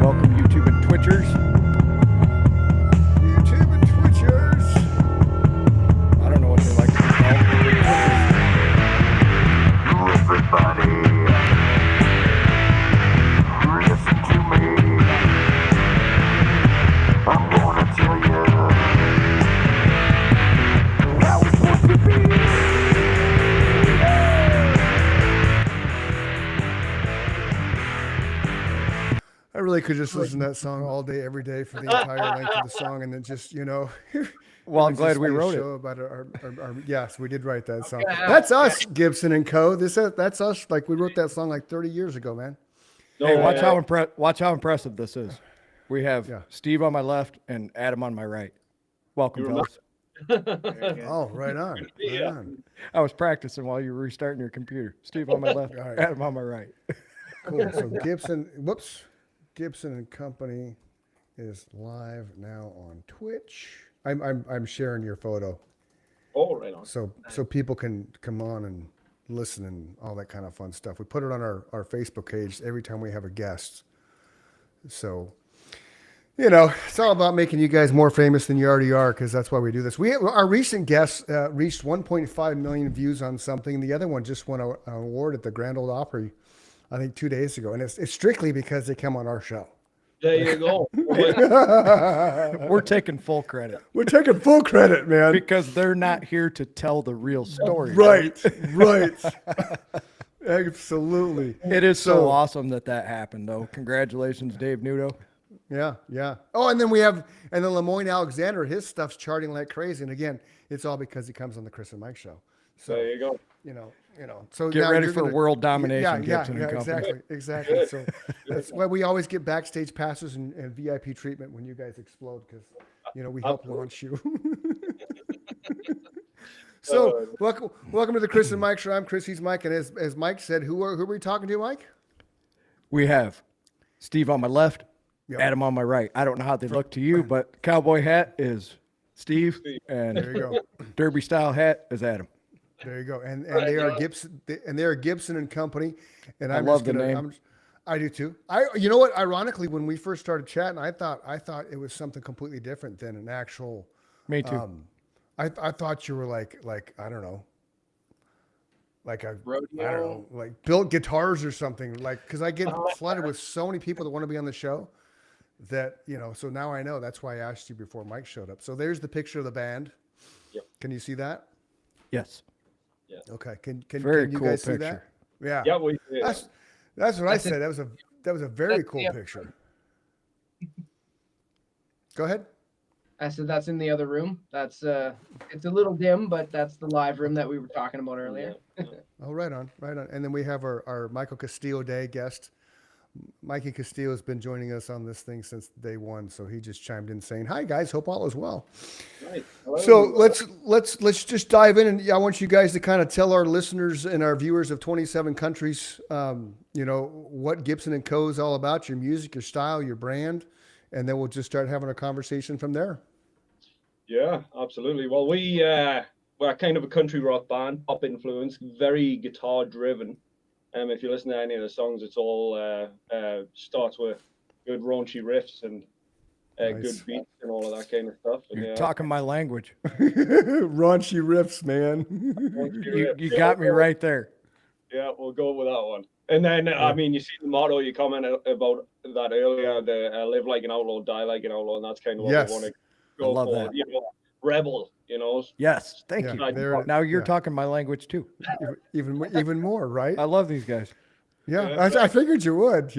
Welcome, YouTube and Twitchers. YouTube and Twitchers. I don't know what they like to be called. Everybody, listen to me. I'm gonna tell you how it's supposed to be. I really could just listen to that song all day, every day for the entire length of the song, and then just, Well, I'm it's glad just we be a wrote show it. about our yes, we did write that song. That's us, Gibson and Co. That's us. Like we wrote that song like 30 years ago, man. Hey, watch how impressive this is. We have Yeah. Steve on my left and Adam on my right. Welcome, fellas. Oh, right on. Right Yeah. on. I was practicing while you were restarting your computer. Steve on my left, All right. Adam on my right. Cool. So Gibson and Company is live now on Twitch. I'm sharing your photo. Oh, right on. So people can come on and listen and all that kind of fun stuff. We put it on our Facebook page every time we have a guest. So, it's all about making you guys more famous than you already are, because that's why we do this. Our recent guest reached 1.5 million views on something. The other one just won an award at the Grand Ole Opry, I think 2 days ago. And it's strictly because they come on our show. There you go. We're taking full credit We're taking full credit, man. because they're not here to tell the real story. Right. Absolutely. It is so So- awesome that happened, though. Congratulations, Dave Nudo. Yeah. Oh, and then Lemoyne Alexander, his stuff's charting like crazy. And again, it's all because he comes on the Chris and Mike show. So, There you go. So Get now ready you're for world domination, Gibson and Company. exactly. So that's why we always get backstage passes and VIP treatment when you guys explode, because, we help launch you. So welcome to the Chris and Mike show. I'm Chris, he's Mike. And as Mike said, who are we talking to, Mike? We have Steve on my left, Yep. Adam on my right. I don't know how they look to you, but cowboy hat is Steve, and There you go. derby style hat is Adam. There you go. And they are Gibson, and they are Gibson and Company. And I I'm love just the gonna, name. I do too. You know what? Ironically, when we first started chatting, I thought it was something completely different than an actual. Me too. I thought you were like I don't know, like a Rodeo? I don't know, like built guitars or something. Like, because I get flooded with so many people that want to be on the show that So now I know. That's why I asked you before Mike showed up. So there's the picture of the band. Yep. Can you see that? Yes. Okay. Can Very you cool guys see picture. that? Yeah. Yeah, we That's what I said. That was a very That's cool the- picture. Go ahead. I said that's in the other room. That's it's a little dim, but that's the live room that we were talking about earlier. Oh, right on. And then we have our Michael Castillo Day guest. Mikey Castillo has been joining us on this thing since day one, so he just chimed in saying, "Hi guys, hope all is well." Nice. Hello. So let's just dive in, and I want you guys to kind of tell our listeners and our viewers of 27 countries, what Gibson and Co. is all about, your music, your style, your brand, and then we'll just start having a conversation from there. Yeah, absolutely. Well, we're kind of a country rock band, pop influence, very guitar driven. If you listen to any of the songs, it's all starts with good raunchy riffs and Nice. good beats and all of that kind of stuff. And, You're talking my language. Raunchy riffs, man. raunchy You riffs. got me right there. Yeah, we'll go with that one. And then, I mean, you see the motto, you commented about that earlier, the live like an outlaw, die like an outlaw, and that's kind of what Yes. we want to I go love for. that. Rebel, Yes. Thank Yeah, you. there- Now you're yeah. talking my language too. even more, right? I love these guys. Yeah, I figured you would.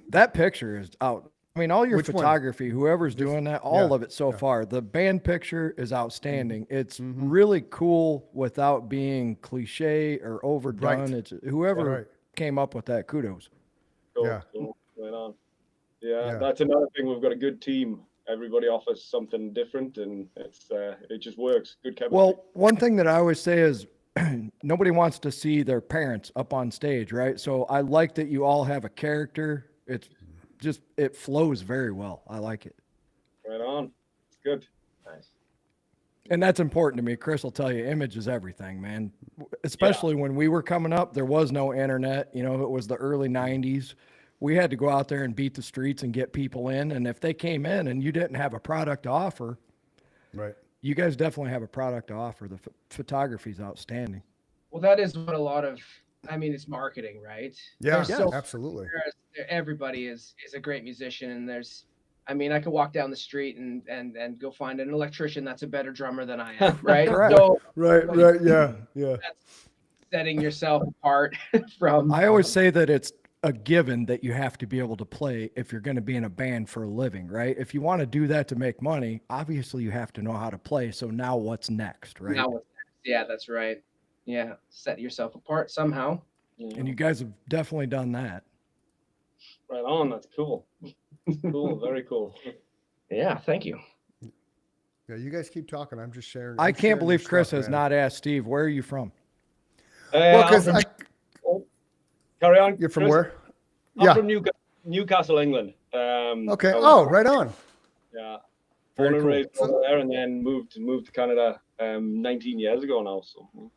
That picture is out. I mean, all your Which one? photography, whoever's doing that, all yeah, of it so far. The band picture is outstanding. Mm-hmm. It's really cool without being cliche or overdone. Right. It's whoever Right. came up with that, kudos. go, Yeah. go right on. Yeah, Yeah. that's another thing. We've got a good team. Everybody offers something different, and it just works. Good chemistry. Well, one thing that I always say is nobody wants to see their parents up on stage, right? So I like that you all have a character. It's just, it flows very well. I like it. right on. It's good. Nice. And that's important to me. Chris will tell you, image is everything, man. Especially when we were coming up, there was no internet. It was the early 90s. we had to go out there and beat the streets and get people in. And if they came in and you didn't have a product to offer, Right. you guys definitely have a product to offer. The photography is outstanding. Well, that is what a lot of, I mean, it's marketing, right? Yeah, There's so- absolutely. everybody is a great musician, and there's, I mean, I could walk down the street and go find an electrician that's a better drummer than I am, right? Correct. So Right. Yeah. that's setting yourself apart from. I always say that it's a given that you have to be able to play if you're going to be in a band for a living, right? If you want to do that to make money, obviously you have to know how to play. So now what's next, right? Now, yeah, that's right. Yeah, set yourself apart somehow. And you guys have definitely done that. Right on. That's cool. Cool. Very cool. Yeah, thank you. Yeah. You guys keep talking. I'm just sharing. I I'm can't sharing believe your Chris stuff, has man. not asked Steve, where are you from? Well, I'm because from- carry on. you're from Chris. where? I'm Yeah. from Newcastle, England. Okay. I was- Oh, right on. Yeah. Very Born and cool. raised over there, and then moved to Canada 19 years ago now. So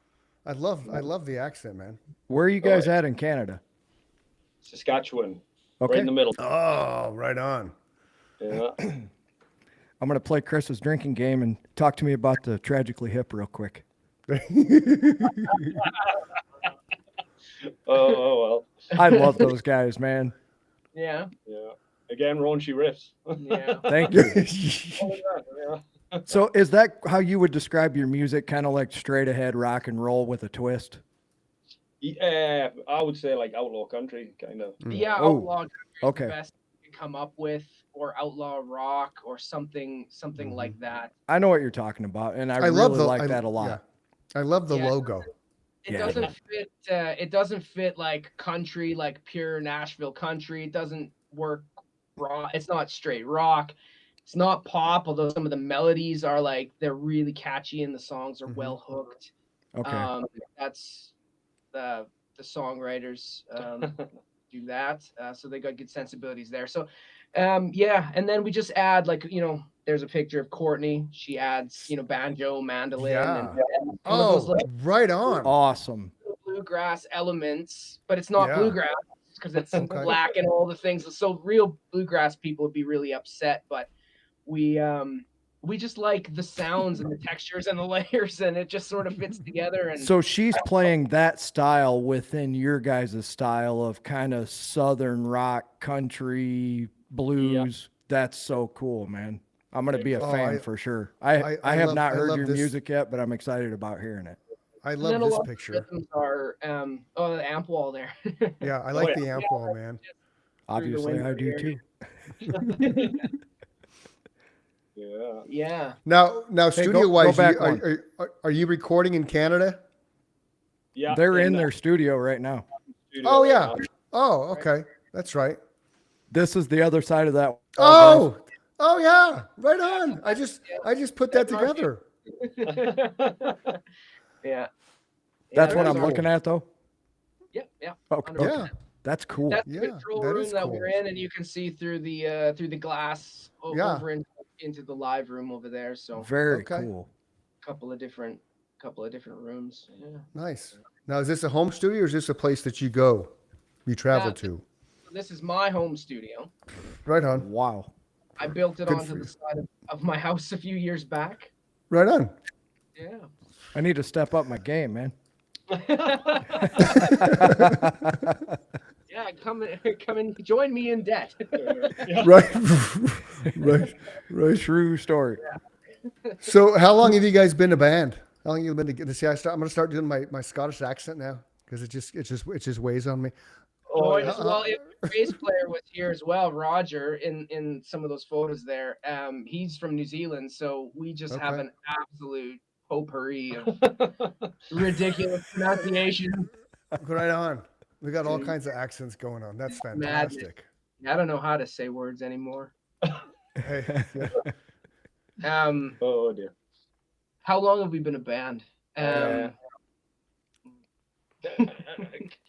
I love the accent, man. Where are you guys at in Canada? Saskatchewan, right Okay. in the middle. Oh, right on. Yeah. I'm going to play Chris's drinking game and talk to me about the Tragically Hip real quick. Oh well. I love those guys, man. Yeah, Yeah. Again, raunchy riffs. yeah. Thank you. Yeah. So is that how you would describe your music? Kind of like straight ahead rock and roll with a twist? Yeah, I would say like outlaw country, kind of. Yeah, Oh, outlaw country is okay. the best you can come up with, or outlaw rock, or something like that. I know what you're talking about, and I I really love the like I- that a lot. Yeah. I love the Yeah. logo. It Yeah. doesn't fit. It doesn't fit like country, like pure Nashville country. It doesn't work raw. It's not straight rock. It's not pop, although some of the melodies are like they're really catchy and the songs are Mhm. well hooked. Okay. That's the songwriters do that, so they got good sensibilities there. So, yeah, and then we just add like there's a picture of Courtney. She adds banjo, mandolin, Yeah. and some of those Oh, like right on. Awesome. bluegrass elements, but it's not Yeah. bluegrass because it's Okay. black and all the things. So real bluegrass people would be really upset, but we just like the sounds and the textures and the layers, and it just sort of fits together. And So she's playing that style within your guys' style of kind of southern rock, country, blues. That's so cool, man. I'm going to be a Oh, fan I- for sure. I I have love- not I heard love your this- music yet, but I'm excited about hearing it. I and love then a this lot of picture. rhythms are the amp wall there. Yeah, I like yeah. the amp wall, man. Obviously, window I do here. too. Yeah. Yeah. Now, Hey, studio wise, go back are you recording in Canada? Yeah. They're in the their studio right now. studio Oh right yeah. now. Oh, okay. That's right. This is the other side of that. wall, Oh, oh yeah. Right on. I just put that together. Yeah. That's Yeah, what those I'm are- looking at, though. Yeah. Okay. 100%. Yeah. That's cool. That's the Yeah, control that room is that cool. we're in, and you can see through the glass Yeah. over into the live room over there. So Very Okay. cool. couple of different rooms. Yeah. Nice. Now, is this a home studio or is this a place that you go, you travel Yeah. to? So this is my home studio. Right on. Wow. I built it Good onto for the you. side of my house a few years back. Right on. Yeah. I need to step up my game, man. Yeah, come and join me in debt. Yeah. Right. right. True story. So, how long have you guys been a band? How long have you been together? See, I'm going to start doing my Scottish accent now because it just weighs on me. Oh, yeah. well, the bass player was here as well, Roger, in some of those photos there. He's from New Zealand, so we just have Okay. an absolute potpourri of ridiculous pronunciation. Right on. We got all Dude. kinds of accents going on. That's Madness. fantastic. I don't know how to say words anymore. Hey, yeah. Oh dear. How long have we been a band?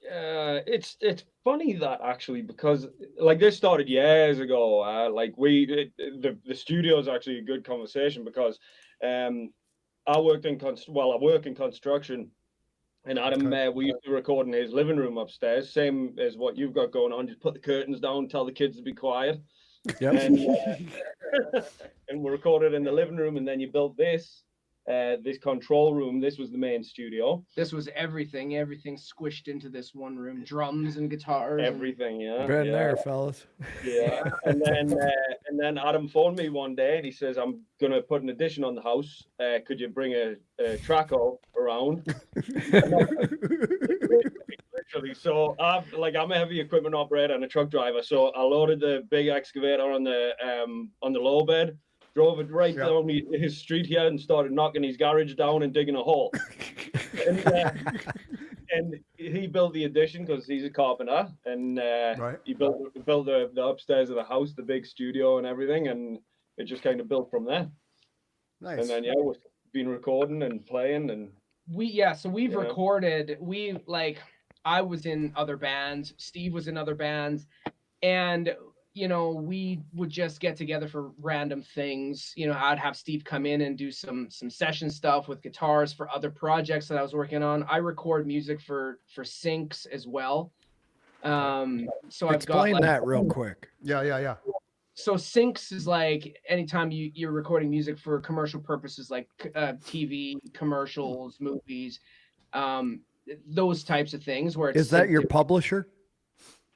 It's funny that actually, because like this started years ago. Like the studio is actually a good conversation because I work in construction, And Adam, Okay. we used to record in his living room upstairs, same as what you've got going on. Just put the curtains down, tell the kids to be quiet, Yep. and and we recorded in the living room. And then you built this control room. This was the main studio. This was everything squished into this one room. Drums and guitars. and- Everything, yeah. Been yeah. there, fellas. Yeah, and then Adam phoned me one day and he says, "I'm gonna put an addition on the house. Could you bring a tracker around?" Literally, so I'm a heavy equipment operator and a truck driver. So I loaded the big excavator on the lower bed, drove it right Yeah. down his street here, and started knocking his garage down and digging a hole. And he built the addition because he's a carpenter, and Right. he built the upstairs of the house, the big studio and everything, and it just kind of built from there. Nice. And then we've been recording and playing, and So we've Yeah. recorded. I was in other bands. Steve was in other bands, and we would just get together for random things. I'd have Steve come in and do some session stuff with guitars for other projects that I was working on. I record music for Syncs as well. So I've got Explain that real quick. Yeah. so Syncs is like anytime you're recording music for commercial purposes, like TV commercials, movies, those types of things. Where it's Is that synced your to- publisher?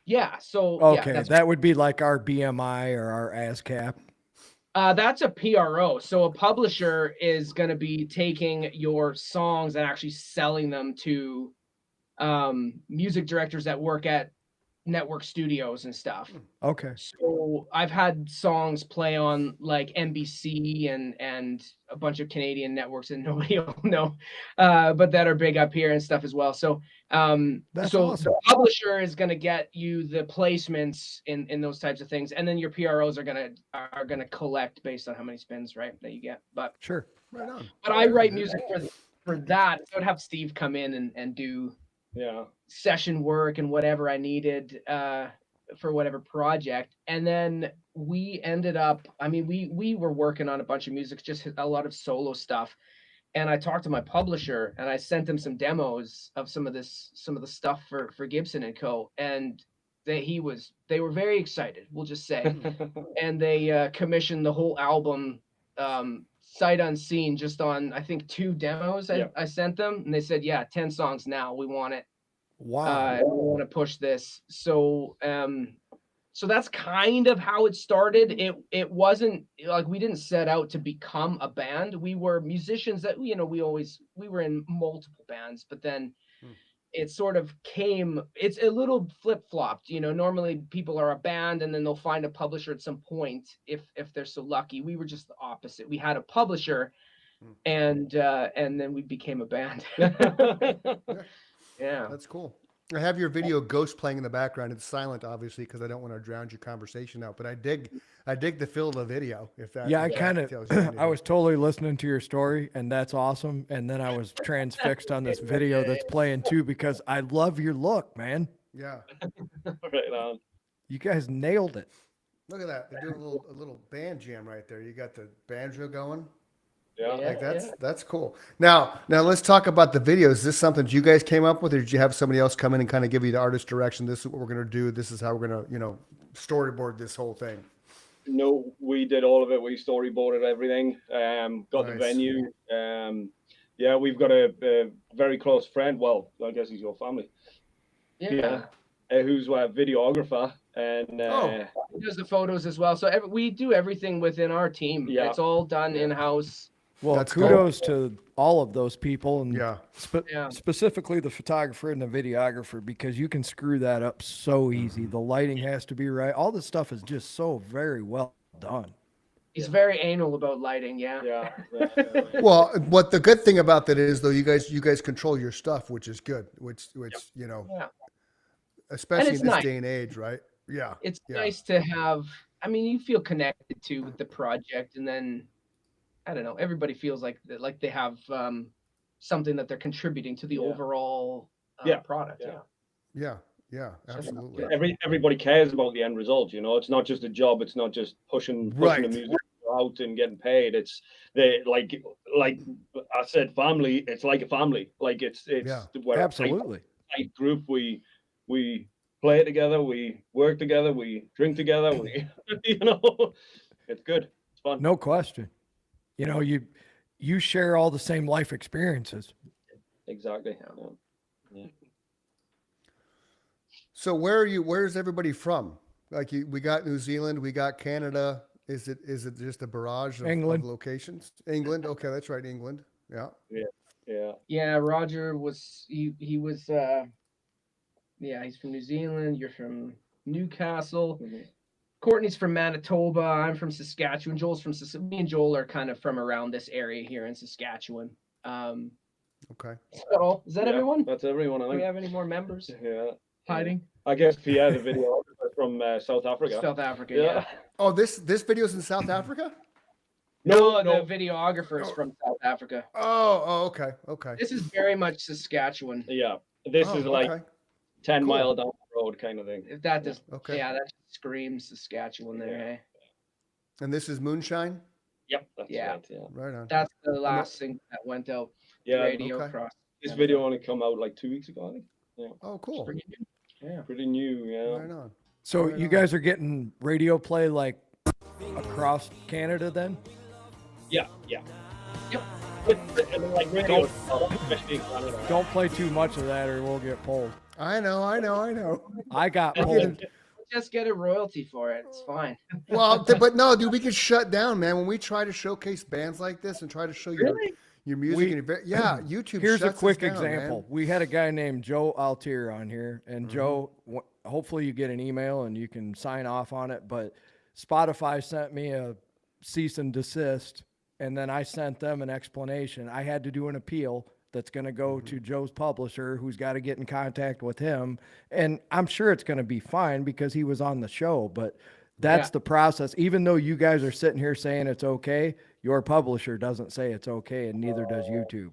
Yeah. So Okay, yeah, that would be like our BMI or our ASCAP. that's a PRO. So a publisher is going to be taking your songs and actually selling them to music directors that work at network studios and stuff. Okay. So I've had songs play on like NBC and a bunch of Canadian networks that nobody will know, but that are big up here and stuff as well. So That's so awesome. the publisher is going to get you the placements in those types of things, and then your PROs are gonna collect based on how many spins, right, that you get. But Sure. Right on. I write music for that. So I'd have Steve come in and do yeah. session work and whatever I needed for whatever project. And then we ended up, we were working on a bunch of music, just a lot of solo stuff. And I talked to my publisher and I sent him some demos of some of the stuff for Gibson and Co. And they were very excited, we'll just say. And they commissioned the whole album sight unseen, just on I think 2 demos I sent them, and they said, yeah, 10 songs now, we want it. Wow. We want to push this. So so that's kind of how it started. It wasn't like we didn't set out to become a band. We were musicians that we were in multiple bands, but then it sort of came, it's a little flip-flopped. Normally people are a band and then they'll find a publisher at some point if they're so lucky. We were just the opposite. We had a publisher and then we became a band. Yeah. That's cool. I have your video Ghost playing in the background. It's silent, obviously, because I don't want to drown your conversation out. But I dig the feel of the video. If that, Yeah, I if that kind of, tells you anything. I was totally listening to your story, and that's awesome. And then I was transfixed on this video that's playing too, because I love your look, man. Yeah. Right on. You guys nailed it. Look at that. They're doing a little band jam right there. You got the banjo going. Yeah. Like that's cool. Now let's talk about the videos. Is this something you guys came up with, or did you have somebody else come in and kind of give you the artist direction? This is what we're gonna do. This is how we're gonna, storyboard this whole thing. No, we did all of it. We storyboarded everything. Got the Nice. venue. Yeah, we've got a very close friend. Well, I guess he's your family. Yeah. Who's a videographer, and He does the photos as well. So we do everything within our team. Yeah. It's all done in-house. Well, That's cool. kudos to all of those people, and Yeah. Yeah. specifically the photographer and the videographer, because you can screw that up so easy. The lighting has to be right. All this stuff is just so very well done. He's very anal about lighting. Yeah. yeah. Well, what the good thing about that is, though, you guys control your stuff, which is good. Which Yeah. especially it's in this nice. day and age, right? Yeah. It's Yeah. nice to have, you feel connected to with the project, and then I don't know, everybody feels like they have something that they're contributing to the overall product. Yeah. Yeah. Absolutely. Everybody cares about the end result. It's not just a job. It's not just pushing Right. the music out and getting paid. It's they like I said, family. It's like a family. Like it's Yeah. we're a Absolutely. tight group. We play together. We work together. We drink together. We it's good. It's fun. No question. You know, you share all the same life experiences. Exactly. Yeah. So where's everybody from? Like we got New Zealand, we got Canada. Is it just a barrage of England. locations? England. Okay, that's right, England. Yeah. Yeah. Yeah, Roger was he was yeah, he's from New Zealand, you're from Newcastle. Mhm. Courtney's from Manitoba, I'm from Saskatchewan. Joel's from me and Joel are kind of from around this area here in Saskatchewan. Okay. So is that Yeah, everyone? That's everyone. I Do we think. have any more members Yeah. hiding? I guess Pierre, the video from South Africa. South Africa, Yeah. yeah. Oh, this video's in South Africa? No, No. the videographer is from South Africa. Oh, okay. Okay. This is very much Saskatchewan. Yeah. This Oh, is like okay. 10 Cool. mile down the road kind of thing. If that does, Okay. yeah, that just screams Saskatchewan there. Yeah. Eh? And this is Moonshine? Yep. That's Yeah. right. Yeah. Right on. That's the last thing that went out Yeah. radio okay. across. This video only come out like 2 weeks ago, I think. Oh, cool. Pretty new. Yeah. Pretty new. Yeah. Right on. So Right you on. guys are getting radio play like across Canada then? Yeah. Yeah. Yep. And like radio, especially in Canada. Don't play too much of that or we'll get pulled. I know. I got We're pulled. getting- Just get a royalty for it. It's fine. Well, but no, dude, we get shut down, man. When we try to showcase bands like this and try to show your music, We- and yeah, YouTube. Here's a shuts us quick down, example. man. We had a guy named Joe Altier on here, and Mm-hmm. Joe, hopefully you get an email and you can sign off on it. But Spotify sent me a cease and desist, and then I sent them an explanation. I had to do an appeal that's going to go Mm-hmm. to Joe's publisher, who's got to get in contact with him. And I'm sure it's going to be fine because he was on the show, but that's Yeah. the process. Even though you guys are sitting here saying it's okay, your publisher doesn't say it's okay, and neither does YouTube.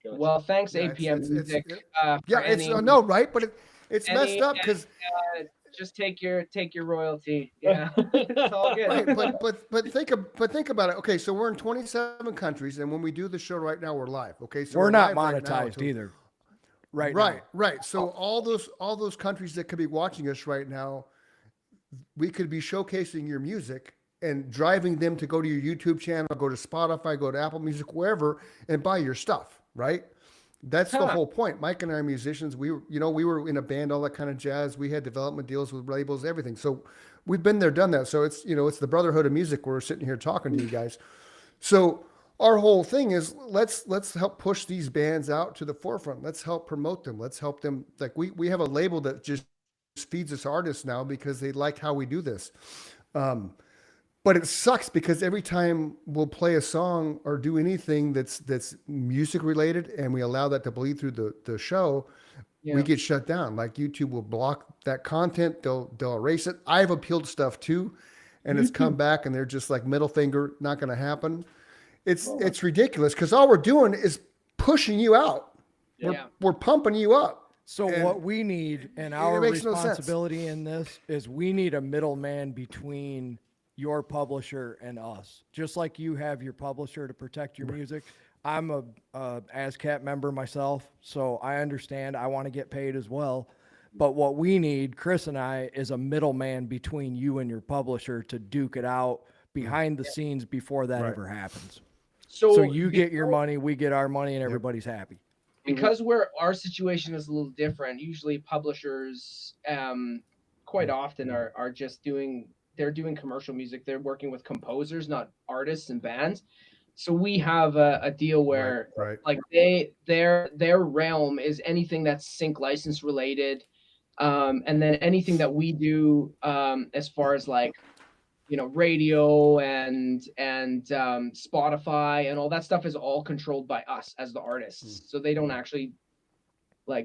Gotcha. Well, thanks Yeah, APM Music. For Yeah, it's any- no, right? But it's messed any- up because just take your royalty. Yeah, it's all good. right, but think about it. Okay, so we're in 27 countries, and when we do the show right now, we're live. Okay, so We're not live right now monetized until- either. Right. now. Right. So all those countries that could be watching us right now, we could be showcasing your music and driving them to go to your YouTube channel, go to Spotify, go to Apple Music, wherever, and buy your stuff. Right. That's the Huh. whole point. Mike and I are musicians. We were in a band, all that kind of jazz. We had development deals with labels, everything. So we've been there, done that. So it's it's the brotherhood of music. We're sitting here talking to you guys. So our whole thing is let's help push these bands out to the forefront. Let's help promote them. Let's help them. Like we have a label that just feeds us artists now because they like how we do this. But it sucks because every time we'll play a song or do anything that's music related and we allow that to bleed through the show, Yeah. we get shut down. Like YouTube will block that content. They'll erase it. I've appealed stuff too, and it's come back and they're just like middle finger, not going to happen. It's ridiculous because all we're doing is pushing you out. Yeah. We're pumping you up. So And what we need and it our makes no sense. responsibility in this is we need a middleman between your publisher and us. Just like you have your publisher to protect your music. I'm a ASCAP member myself, so I understand. I want to get paid as well. But what we need, Chris and I, is a middleman between you and your publisher to duke it out behind the scenes before that Right. ever happens. So, So you get your money, we get our money, and everybody's happy. because our situation is a little different. Usually publishers quite often are just doing commercial music. They're working with composers, not artists and bands. So we have a deal where Right. like their realm is anything that's sync license related, and then anything that we do as far as like radio and Spotify and all that stuff is all controlled by us as the artists. So they don't actually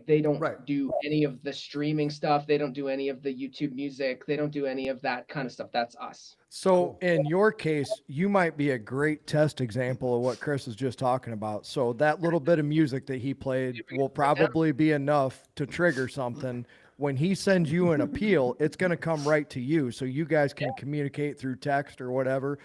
they don't Right. do any of the streaming stuff. They don't do any of the YouTube music. They don't do any of that kind of stuff. That's us. So in your case, you might be a great test example of what Chris is just talking about. So that little bit of music that he played will probably be enough to trigger something when he sends you an appeal, it's going to come right to you, so you guys can communicate through text or whatever.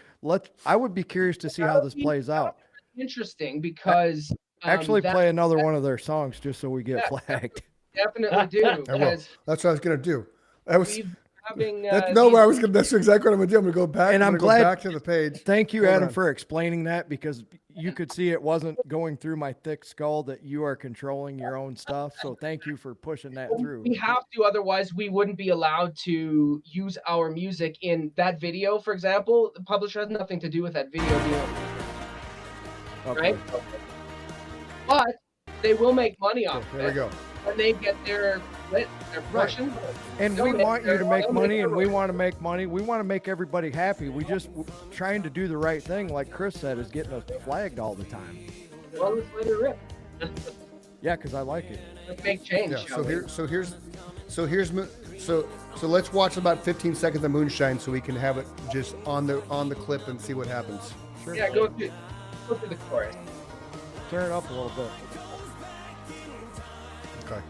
I would be curious to see how this plays out. Interesting, because Actually, that- play another one of their songs just so we get flagged. definitely do, I will. because That's what I was gonna do. I was. we've having That's, these- I was gonna. That's exactly what I'm gonna do. I'm gonna go back. And I'm gonna glad- go back to the page. Thank you, Hold Adam, on. for explaining that, because you could see it wasn't going through my thick skull that you are controlling your own stuff. So thank you for pushing that through. we have to, otherwise we wouldn't be allowed to use our music in that video, for example. The publisher has nothing to do with that video deal, Okay. right? But they will make money off There of we it go. when they get their portion. And They'll we make want you their- to make they'll money, make and their we money. want to make money. We want to make everybody happy. We just trying to do the right thing, like Chris said, is getting us flagged all the time. Well, let's let it rip. Yeah, because I like it. Let's make change. Yeah. shall So we? here's so let's watch about 15 seconds of Moonshine so we can have it just on the clip and see what happens. Sure. Yeah, go through the chorus. Turn it up a little bit. Okay.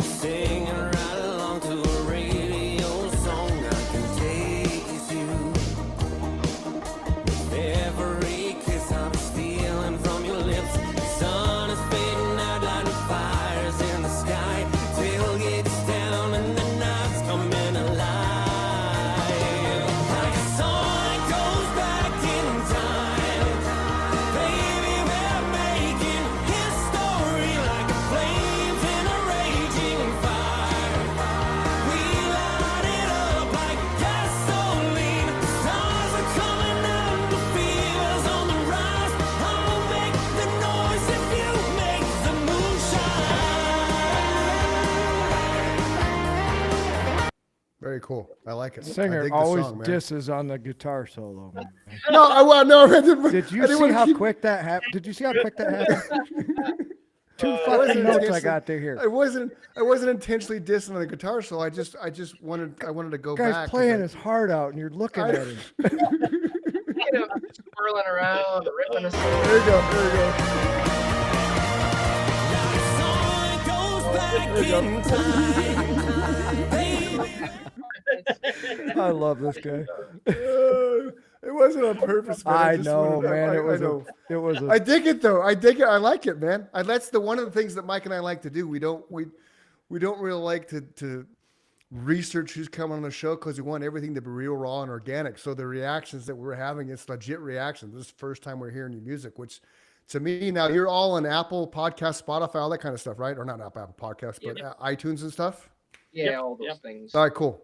Singing right along to a radio song, I can taste you. Every kiss I'm stealing from your lips. The sun is fading out, lighting fires in the sky. Tailgates down and the night's coming alive. Like a song that goes back in time. Baby, we're making history like a flames in a raging fire. We light it up like gasoline. Stars are coming out, the fever's on the rise. I'll make the noise if you make the moonshine. Very cool. I like it. I Singer dig the always song, man. disses on the guitar solo. Man. No, I didn't. Did I you didn't see wanna how keep- quick that happened? Did you see how quick that happened? Two wasn't fucking notes I dissing. got to hear. I wasn't intentionally dissing on the guitar solo. I just wanted to go Guy's back. 'cause playing I- his heart out, and you're looking I- at him. You know, swirling around, ripping a song. There you go. There you go. Song goes back in time. Baby. I love this guy. It wasn't on purpose, man. I just know, wanted- man. I It was know. it was I a dig it though. I dig it. I like it, man. That's the one of the things that Mike and I like to do. We don't really like to research who's coming on the show because we want everything to be real, raw, and organic. So the reactions that we're having, it's legit reactions. This is the first time we're hearing your music, which to me now you're all on Apple Podcast, Spotify, all that kind of stuff, right? Or not Apple Podcast, but iTunes and stuff. Yeah, Yep, all those yep. things. All right, cool.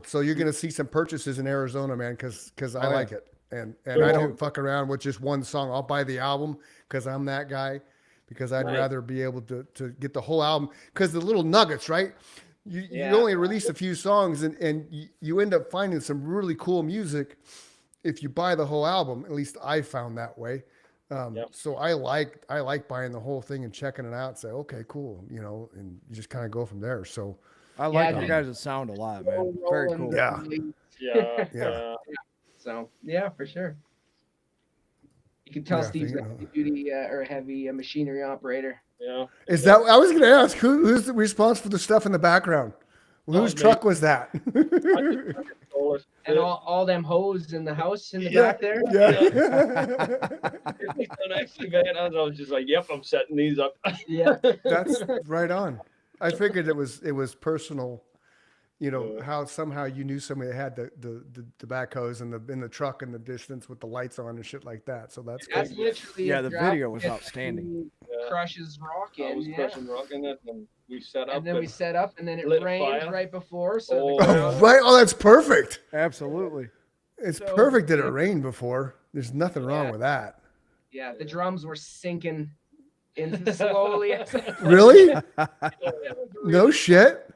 So you're gonna see some purchases in Arizona, man, because I Oh, yeah. like it, and I don't fuck around with just one song. I'll buy the album because I'm that guy. Because I'd Nice. rather be able to get the whole album. Because the little nuggets, right? You Yeah. only release a few songs, and you end up finding some really cool music if you buy the whole album. At least I found that way. Yep. So I like buying the whole thing and checking it out. And say, okay, cool, and you just kind of go from there. So. I like Yeah, your guys' sound a lot, man. Very Rolling cool. Yeah. Yeah, Yeah. So yeah, for sure. You can tell Yeah, Steve's a you know. heavy duty or a heavy machinery operator. yeah. Is that I was going to ask who's the responsible for the stuff in the background? Whose me. truck was that? Control it. And all them hoes in the house in the Yeah, back there. yeah. He's done actually, man. I was just like, yep, I'm setting these up. Yeah. That's right on. I figured it was personal, how somehow you knew somebody that had the backhoes in the truck in the distance with the lights on and shit like that. So that's That's cool. literally Yeah, a the drop video was it outstanding. Yeah. Crushes rock I in, was yeah. crushing rock in it, and we set up. And then we set up, and then it lit a rained fire. right before, so Oh. the Oh, ground, right. Oh, that's perfect. Absolutely. It's So- perfect that it rained before. There's nothing wrong Yeah. with that. yeah, the drums were sinking into slowly. Really? No shit.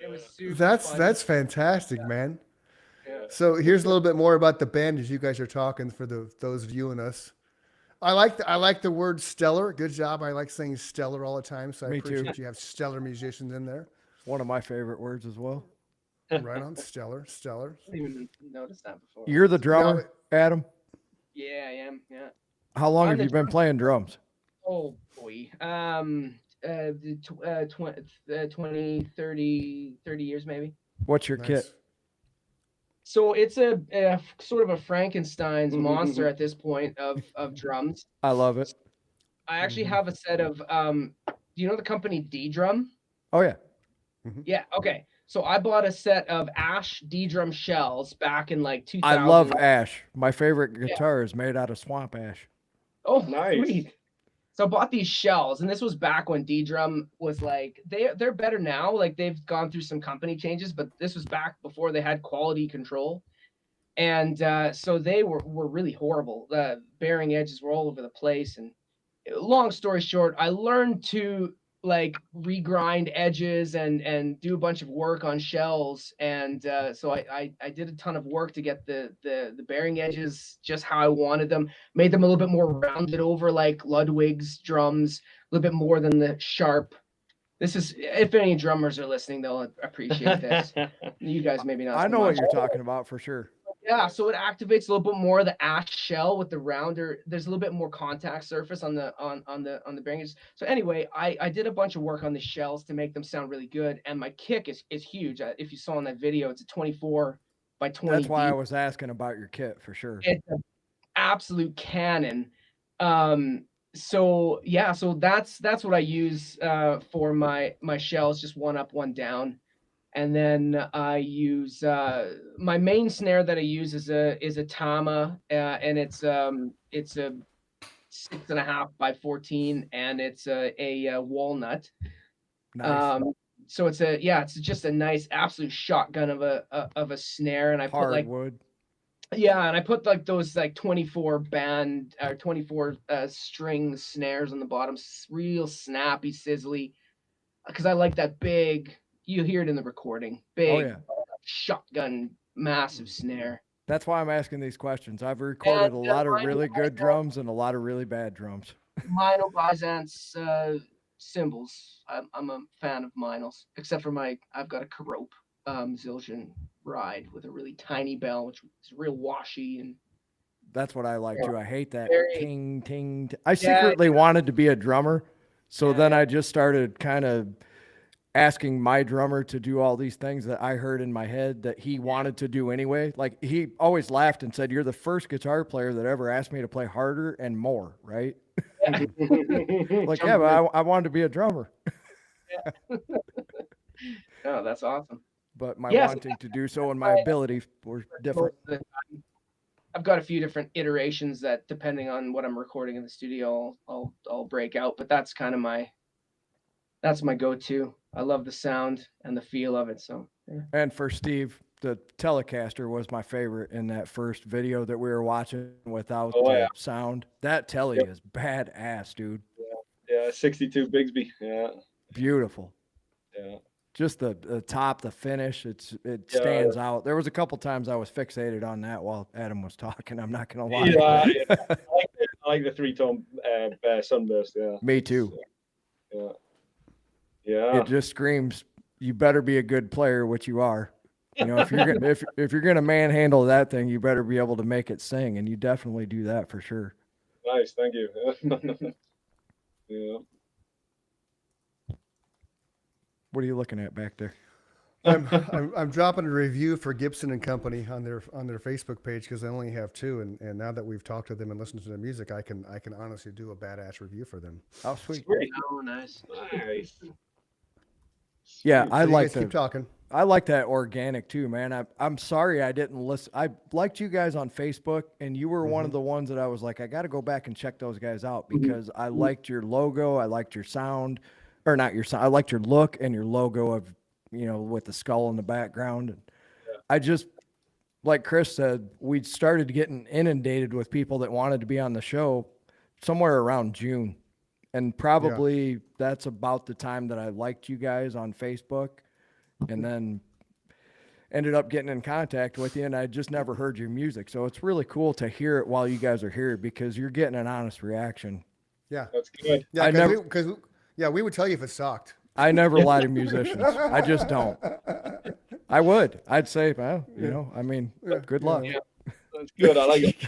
It was super That's fun. that's fantastic, man. Yeah. So here's a little bit more about the band as you guys are talking for those viewing us. I like the word stellar. Good job. I like saying stellar all the time, so I Me too. appreciate you have stellar musicians in there. One of my favorite words as well. Right on, stellar. I didn't even notice that before. You're the drummer, Adam. Yeah, I am. Yeah. How long I'm have the you been playing drums? Oh boy. The 30 years maybe. What's your Nice. kit? So it's a sort of a Frankenstein's Mhm, monster mhm. at this point of drums. I love it. I actually Mhm. have a set of do you know the company D Drum? Oh yeah. Yeah, okay. So I bought a set of Ash D Drum shells back in like 2000. I love ash. My favorite guitar is made out of swamp ash. Oh, Nice. sweet. So I bought these shells, and this was back when D Drum was like they're better now. Like they've gone through some company changes, but this was back before they had quality control. And so they were really horrible. The bearing edges were all over the place. And long story short, I learned to like regrind edges and do a bunch of work on shells. And so I did a ton of work to get the bearing edges just how I wanted them. Made them a little bit more rounded over like Ludwig's drums, a little bit more than the sharp. This is if any drummers are listening, they'll appreciate this. You guys maybe not. I so know what much. you're talking about for sure. Yeah, so it activates a little bit more of the ash shell with the rounder. There's a little bit more contact surface on the bearings. So anyway, I did a bunch of work on the shells to make them sound really good, and my kick is huge. If you saw in that video, it's a 24 by 20. That's why I deep. was asking about your kit for sure. It's an absolute cannon. So yeah, so that's what I use for my shells, just one up, one down. And then I use my main snare that I use is a Tama, and it's a 6.5 by 14, and it's a walnut. Nice. So it's just a nice absolute shotgun of a snare, and I put like Hardwood. yeah, and I put like those like 24 band or 24 string snares on the bottom, real snappy, sizzly, because I like that big. You hear it in the recording. Big Oh yeah. shotgun, massive snare. That's why I'm asking these questions. I've recorded a And, lot of mine really was, good drums and a lot of really bad drums. Meinl Byzance cymbals. I'm a fan of Meinl's, except for I've got a Karope Zildjian ride with a really tiny bell, which is real washy and That's what I like too. I hate that Very- ting ting. I secretly wanted to be a drummer, so then I just started kind of asking my drummer to do all these things that I heard in my head that he wanted to do anyway. Like he always laughed and said, "You're the first guitar player that ever asked me to play harder and more." Right? Like yeah, but I wanted to be a drummer, Oh, that's awesome. but my Yes. wanting to do so and my ability were different. Most of the time. I've got a few different iterations that, depending on what I'm recording in the studio, I'll break out. But that's kind of my go-to. I love the sound and the feel of it. So yeah. And for Steve, the Telecaster was my favorite in that first video that we were watching without Oh, the yeah. sound. That Tele is badass, dude. Yeah, 62 Bigsby. Yeah, Beautiful. yeah. Just the top, the finish, it Yeah. stands out. There was a couple times I was fixated on that while Adam was talking. I'm not gonna lie. Yeah, I like the three-tone sunburst. Yeah, Me too. yeah, yeah. It just screams, you better be a good player, which you are. You know, if you're gonna if you're gonna manhandle that thing, you better be able to make it sing, and you definitely do that for sure. Nice, thank you. Yeah. What are you looking at back there? I'm dropping a review for Gibson and Company on their Facebook page because I only have two, and now that we've talked to them and listened to their music, I can honestly do a badass review for them. Oh, sweet. Sweet. Oh, nice. Nice. Yeah, So I you like guys keep talking. I like that organic too, man. I'm sorry I didn't listen. I liked you guys on Facebook, and you were one of the ones that I was like, I got to go back and check those guys out because I liked your logo, I liked your sound, or not your sound. I liked your look and your logo of, you know, with the skull in the background. And I just, like Chris said, we started getting inundated with people that wanted to be on the show somewhere around June, and probably that's about the time that I liked you guys on Facebook. and then ended up getting in contact with you, and I just never heard your music. So it's really cool to hear it while you guys are here because you're getting an honest reaction. Yeah. That's good. Yeah. I never- Because we would tell you if it sucked. I never lie to musicians. I just don't. I would. I'd say, well, you know, I mean, good luck. Yeah. That's good. I like it.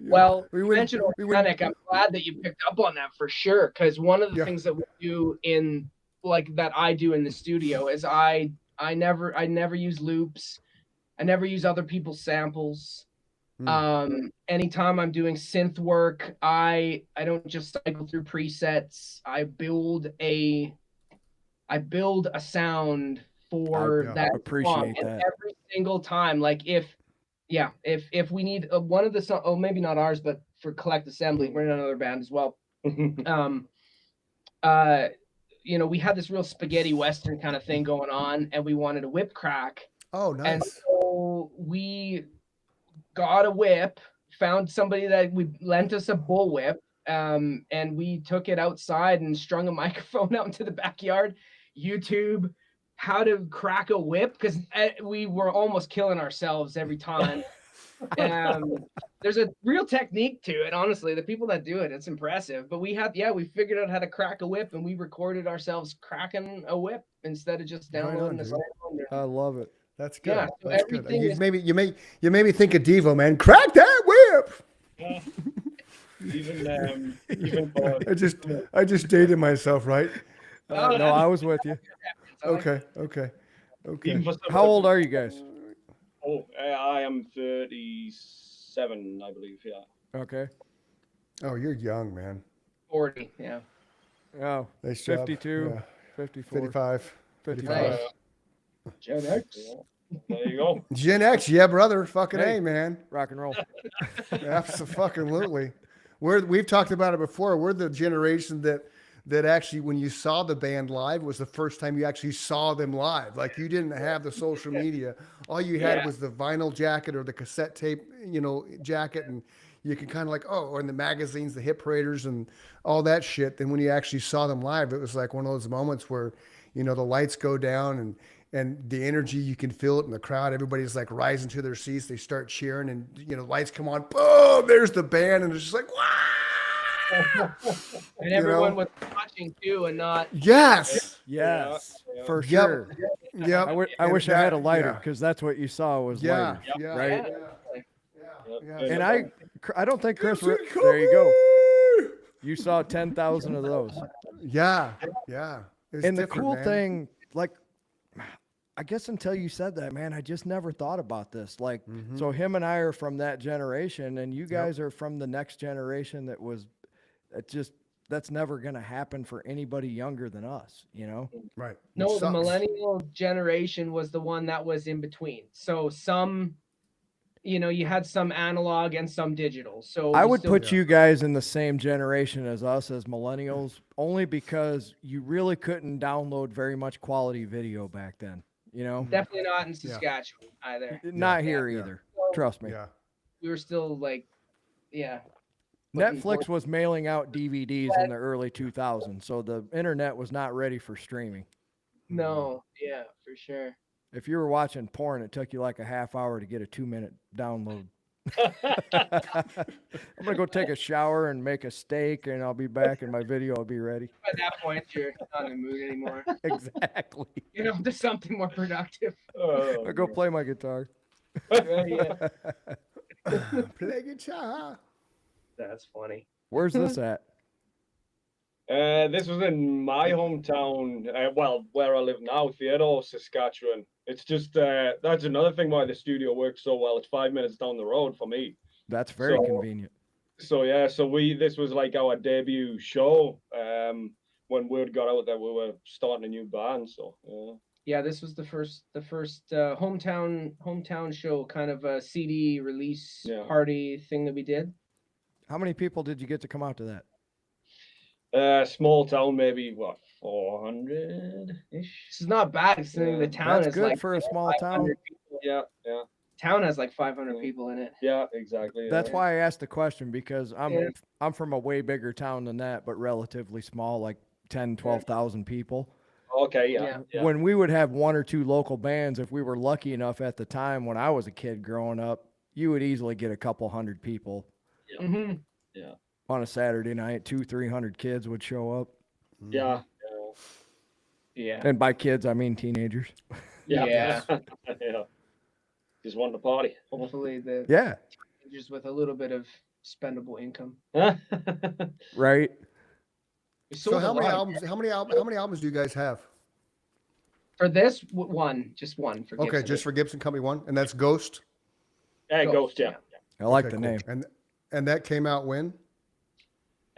Well, We you would- mentioned we would- organic. I'm glad that you picked up on that for sure. Because one of the Yeah. things that we do in that I do in the studio is I never use loops. I never use other people's samples. Anytime I'm doing synth work, I don't just cycle through presets. I build a sound for yeah, that appreciate song. And that. every single time, like if we need one of the song, oh maybe not ours, but for Collect Assembly, we're in another band as well. You know, we had this real spaghetti western kind of thing going on, and we wanted a whip crack. Oh, And nice. so we got a whip, found somebody that we lent us a bullwhip, and we took it outside and strung a microphone out into the backyard. YouTube how to crack a whip, because we were almost killing ourselves every time. There's a real technique to it, honestly. The people that do it, it's impressive. But we figured out how to crack a whip, and we recorded ourselves cracking a whip instead of just Right on, downloading the dude. sound. I love it. That's good. Yeah, so That's good. everything You is- made me think of Devo, man. Crack that whip. Even for I just dated myself, right? No, I was with you. Okay. even for some How old are you guys? Oh, I am 37, I believe. Yeah. Okay. Oh, you're young, man. 40, yeah. Oh, Nice job. 52, Yeah. 54, 55. 55. Nice. Gen X. There you go. Gen X, yeah, brother. Fucking Hey. A, man. Rock and roll. Absolutely. We've talked about it before. We're the generation that actually, when you saw the band live, was the first time you actually saw them live. Like, you didn't have the social media. All you had Yeah. was the vinyl jacket or the cassette tape, jacket, and you could kind of like, or in the magazines, the Hit Paraders and all that shit. Then when you actually saw them live, it was like one of those moments where, the lights go down and the energy, you can feel it in the crowd. Everybody's like rising to their seats. They start cheering and, lights come on. Boom, there's the band. And it's just like, wow. And everyone was watching too, and not. Yes. Yes, Yeah. for Yep. sure. Yep. I wish I had a lighter Yeah. because that's what you saw was Yeah. lighter. Yeah. Right. Yeah. And I don't think Chris. Come There you go. here. You saw 10,000 of those. Yeah. Yeah. It's And the different, cool man. thing, like, I guess until you said that, man, I just never thought about this. Like, Mm-hmm. so him and I are from that generation, and you guys are from the next generation that's never going to happen for anybody younger than us, Right. No, It the sucks. millennial generation was the one that was in between. So some, you had some analog and some digital. So I you would still- put you guys in the same generation as us as millennials, only because you really couldn't download very much quality video back then, definitely not in Saskatchewan either. Not here yeah. either. Trust me. Yeah. We were still like, putting Netflix was mailing out DVDs in the early 2000s, so the internet was not ready for streaming. No, yeah, for sure. If you were watching porn, it took you like a half hour to get a 2-minute download. I'm gonna go take a shower and make a steak, and I'll be back, and my video will be ready. At that point, you're not in the mood anymore. Exactly. Do something more productive. I'll go play my guitar. Yeah, Play guitar. that's funny. Where's this at? This was in my hometown, where I live now, Theodore, Saskatchewan. It's just that's another thing why the studio works so well. It's 5 minutes down the road for me. That's very So- convenient. So yeah, this was like our debut show. When word got out that we were starting a new band. So yeah. Yeah, this was the first hometown show, kind of a CD release Yeah. party thing that we did. How many people did you get to come out to that? Small town, maybe 400 ish. This is not bad considering the Yeah, town That's is good like for a small town. 500 people. Yeah, Town has like 500 people in it. yeah, exactly. That's yeah. why I asked the question, because Yeah. I'm from a way bigger town than that, but relatively small, like 10, 12,000 people. Okay, yeah, Yeah. yeah. When we would have one or two local bands, if we were lucky enough at the time when I was a kid growing up, you would easily get a couple hundred people Hmm. on a Saturday night. 200-300 kids would show up, Yeah, Yeah. and by kids I mean teenagers. yeah, Yeah. yeah. Just want to party. Hopefully the Yeah, teenagers with a little bit of spendable income. right. We So sold how a many lot albums? How many albums do you guys have? for this one, just one for Okay, Gibson. just for Gibson Company one, and that's Ghost. Yeah, Ghost, Ghost, yeah. I like Okay, the cool. name. And that came out when?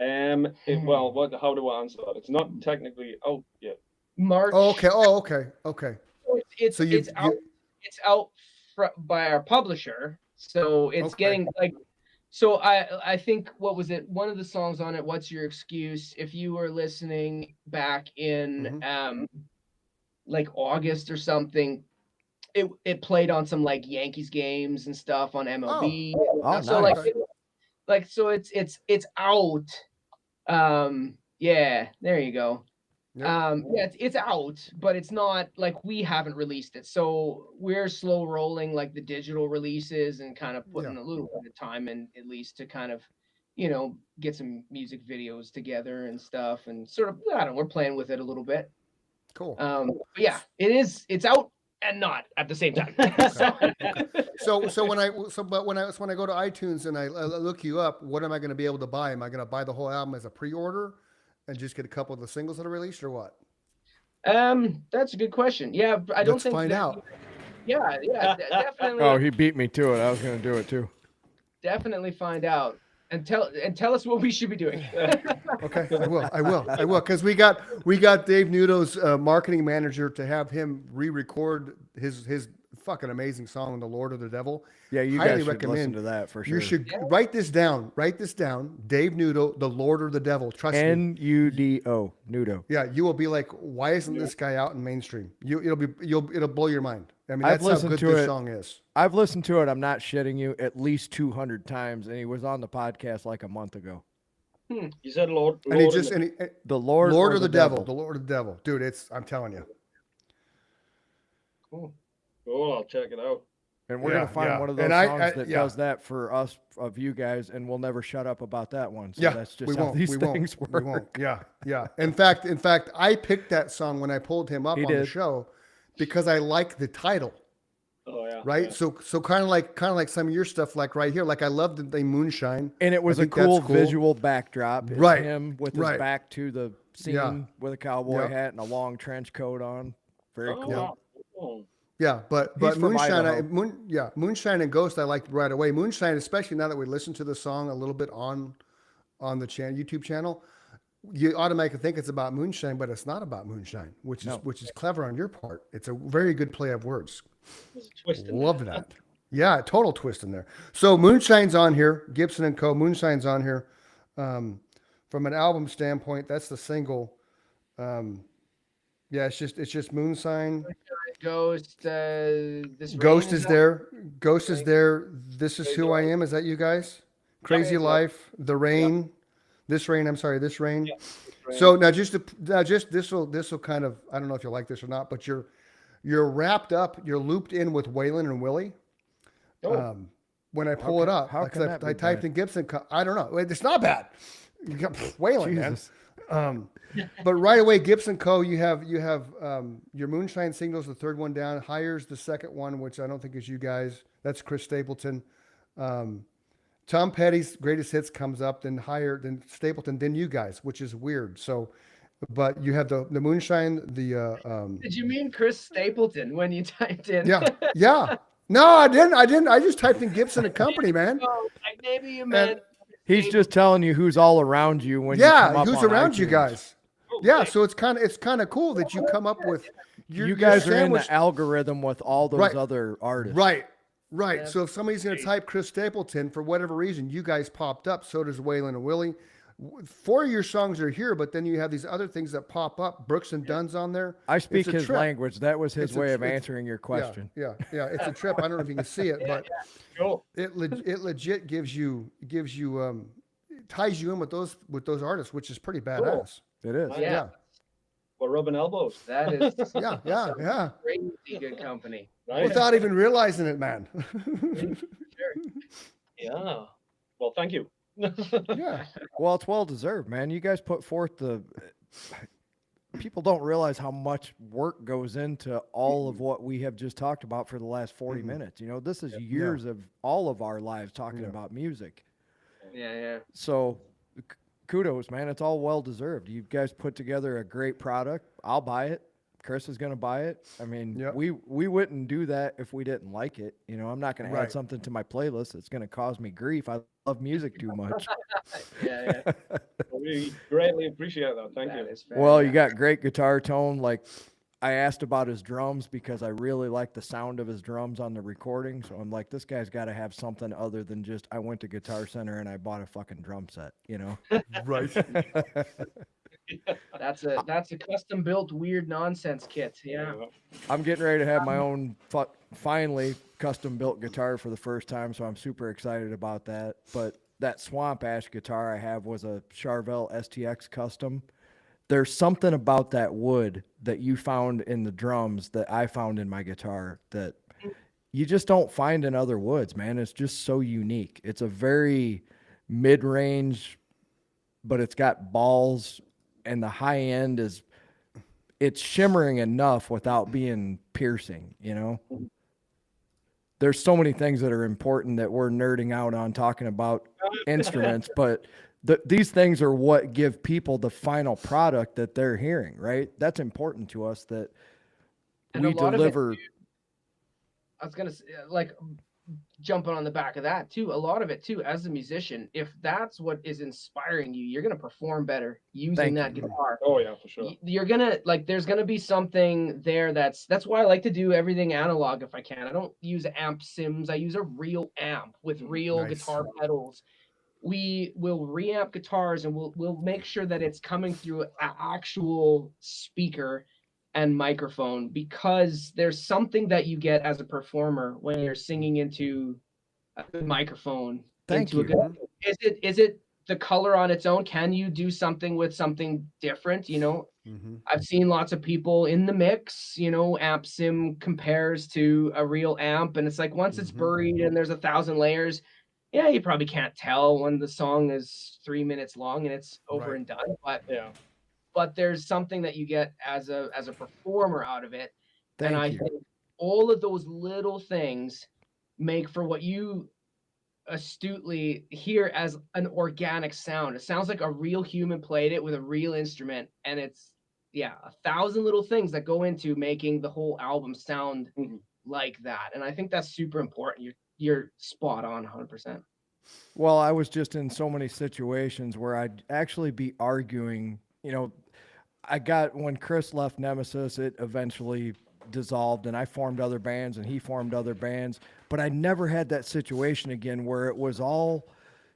Well, how do I answer that? It's not technically out yet. March. Oh, okay. Oh, okay. Okay. It's So you- it's out. It's out by our publisher, so it's Okay. getting like. So I think what was it? One of the songs on it. What's your excuse? If you were listening back in like August or something, it played on some like Yankees games and stuff on MLB. Oh, So nice. so it's out. Yeah, there you go. Yep. Yeah, it's out, but it's not like we haven't released it. So we're slow rolling like the digital releases and kind of putting a little bit of time in at least to kind of, get some music videos together and stuff and sort of, I don't know, we're playing with it a little bit. Cool. But yeah, it's out and not at the same time. So when I go to iTunes and I look you up, what am I going to be able to buy? Am I going to buy the whole album as a pre-order and just get a couple of the singles that are released, or what? That's a good question. Yeah, I don't Let's think find that- out. Yeah, definitely. Oh, he beat me to it. I was going to do it too. Definitely find out and tell us what we should be doing. Okay, I will, because we got Dave Nudo's marketing manager to have him re-record his fucking amazing song, "The Lord of the Devil." Yeah, you Highly guys should recommend. listen to that for sure. You should write this down. Write this down. Dave Nudo, "The Lord of the Devil." Trust me. Nudo, Nudo. Yeah, you will be like, why isn't this guy out in mainstream? It'll blow your mind. I mean, I've that's how listened good to this it. song is. I've listened to it. I'm not shitting you. At least 200 times, and he was on the podcast like a month ago. You said Lord. And he Lord just and and he, The Lord, Lord or of the Devil, the Lord of the Devil, dude. I'm telling you. Cool. Oh, I'll check it out. And we're Yeah, gonna find yeah. one of those And songs I- that yeah. does that for us, of you guys, and we'll never shut up about that one. So Yeah, that's just we how won't. these We things won't. work. We won't. Yeah, yeah. In fact, I picked that song when I pulled him up He on the did. show because I like the title. Oh yeah. Right. Yeah. So kind of like some of your stuff, like right here. Like I love the thing Moonshine. And it was I a think that's cool, cool. visual backdrop. It's Right, him with his right. back to the scene Yeah. with a cowboy Yeah. hat and a long trench coat on. Very Oh, cool. wow. Oh. Yeah, but He's from Moonshine, Idaho. Moonshine and Ghost, I liked right away. Moonshine, especially now that we listen to the song a little bit on the YouTube channel, you automatically think it's about moonshine, but it's not about moonshine, which is clever on your part. It's a very good play of words. There's a twist in Love that. Yeah, total twist in there. So Moonshine's on here, Gibson and Co. Moonshine's on here. From an album standpoint, that's the single. Yeah, it's just Moonshine. Ghost. This Ghost Rain is that? there. Ghost is there. This is who I am. Is that you guys? Crazy Yeah. Life, The Rain, This Rain. I'm sorry, This Rain. Rain. So now just this will kind of, I don't know if you like this or not, but you're wrapped up. You're looped in with Waylon and Willie. Oh. When I pull it up, how like, can 'cause that I be typed bad? in Gibson. I don't know. It's not bad. You got Waylon, man. Jesus. But right away, Gibson Co. You have your Moonshine singles, the third one down. Hires the second one, which I don't think is you guys. That's Chris Stapleton. Tom Petty's Greatest Hits comes up, then Stapleton, then you guys, which is weird. So, but you have the Moonshine, the Did you mean Chris Stapleton when you typed in? yeah. No, I didn't. I just typed in Gibson and Company, man. Oh, like maybe you meant. He's just telling you who's all around you when you come Yeah, up who's on around you iTunes. guys? Yeah, so it's kind of cool that you come up with. You guys are in sandwiched- the algorithm with all those Right. other artists. Right. Yeah. So if somebody's going to type Chris Stapleton for whatever reason, you guys popped up. So does Waylon and Willie. 4 of your songs are here, but then you have these other things that pop up. Brooks and Dunn's on there. I speak It's a his trip. language. That was his It's a way of tr- it's- answering your question. Yeah. It's a trip. I don't know if you can see it, but Cool. it legit gives you ties you in with those artists, which is pretty badass. It is. Yeah. We're rubbing elbows, That is Yeah. crazy good company. right? Without even realizing it, man. Yeah. Well, thank you. Yeah. Well, it's well deserved, man. You guys put forth the. People don't realize how much work goes into all of what we have just talked about for the last 40 minutes. You know, this is years of all of our lives talking about music. Yeah. So kudos, man. It's all well deserved. You guys put together a great product. I'll buy it. Chris is going to buy it. I mean, Yep. we wouldn't do that if we didn't like it. You know, I'm not going to Right. add something to my playlist that's going to cause me grief. I love music too much. Yeah. We greatly appreciate that. Thank you. That is fair. Well, you yeah. got great guitar tone. Like, I asked about his drums because I really like the sound of his drums on the recording. So I'm like, this guy's got to have something other than just I went to Guitar Center and I bought a fucking drum set. You know. Right. That's a custom built weird nonsense kit. Yeah. I'm getting ready to have my own finally custom built guitar for the first time, so I'm super excited about that. But that Swamp Ash guitar I have was a Charvel STX custom. There's something about that wood that you found in the drums that I found in my guitar that you just don't find in other woods, man. It's just so unique. It's a very mid-range, but it's got balls, and the high end it's shimmering enough without being piercing, you know? There's so many things that are important that we're nerding out on talking about instruments, but these things are what give people the final product that they're hearing, right? That's important to us that And we a lot of it, deliver. I was gonna say, like, jumping on the back of that too. A lot of it too, as a musician, if that's what is inspiring you, you're gonna perform better using Thank that you. guitar. Oh yeah, for sure. You're gonna like. There's gonna be something there. That's why I like to do everything analog if I can. I don't use amp sims. I use a real amp with real Nice. guitar pedals. We will reamp guitars and we'll make sure that it's coming through an actual speaker and microphone, because there's something that you get as a performer when you're singing into a microphone. Thank into you. A good, is it the color on its own? Can you do something with something different? You know, Mm-hmm. I've seen lots of people in the mix, you know, amp sim compares to a real amp, and it's like once it's Mhm. buried and there's 1,000 layers, yeah, you probably can't tell when the song is 3 minutes long and it's over Right. and done. Yeah. But there's something that you get as a performer out of it. And I Thank you. think all of those little things make for what you astutely hear as an organic sound. It sounds like a real human played it with a real instrument, and it's 1,000 little things that go into making the whole album sound Mhm. like that. And I think that's super important. You're spot on 100%. Well, I was just in so many situations where I'd actually be arguing, you know, when Chris left Nemesis, it eventually dissolved and I formed other bands and he formed other bands, but I never had that situation again where it was all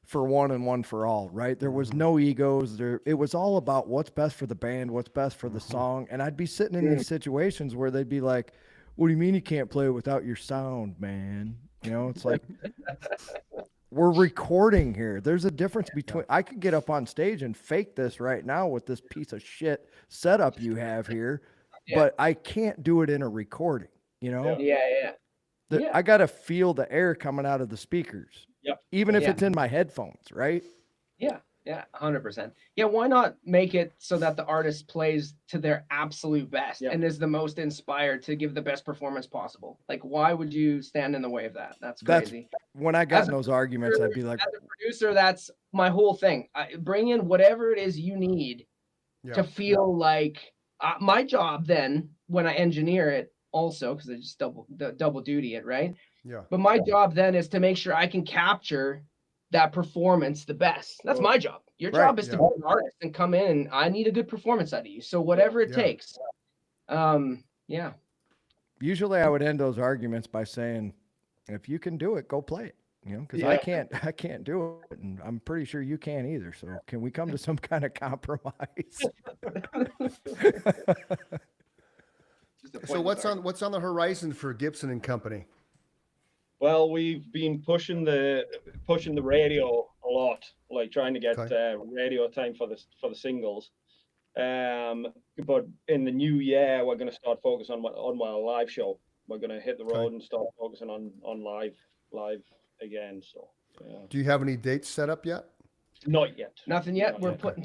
for one and one for all, right? There was no egos. It was all about what's best for the band, what's best for the song. And I'd be sitting in these situations where they'd be like, "What do you mean you can't play without your sound, man?" You know, it's like, we're recording here. There's a difference between, I could get up on stage and fake this right now with this piece of shit setup you have here, but I can't do it in a recording, you know? Yeah. I got to feel the air coming out of the speakers. Yep. Even if Yeah. it's in my headphones, right? Yeah, 100%. Yeah, why not make it so that the artist plays to their absolute best Yeah. and is the most inspired to give the best performance possible? Like, why would you stand in the way of that? That's That's- crazy. When I got As in a those arguments, I'd be like, As a producer, that's my whole thing. Bring in whatever it is you need Yeah. to feel like my job then when I engineer it also, because I just double duty it, right? Yeah. But my job then is to make sure I can capture that performance the best. That's my job. Your Right, job is to yeah. be an artist and come in and I need a good performance out of you. So whatever it Yeah. takes. Yeah. usually I would end those arguments by saying, if you can do it, go play it. You know, because I can't do it, and I'm pretty sure you can't either. So can we come to some kind of compromise? So what's on the horizon for Gibson and Company? Well, we've been pushing the radio a lot, like trying to get Okay. radio time for the singles. But in the new year, we're going to start focusing on my live show. We're going to hit the road and start focusing on live again. So yeah. Do you have any dates set up yet? Not yet. Nothing yet. Not We're yet. putting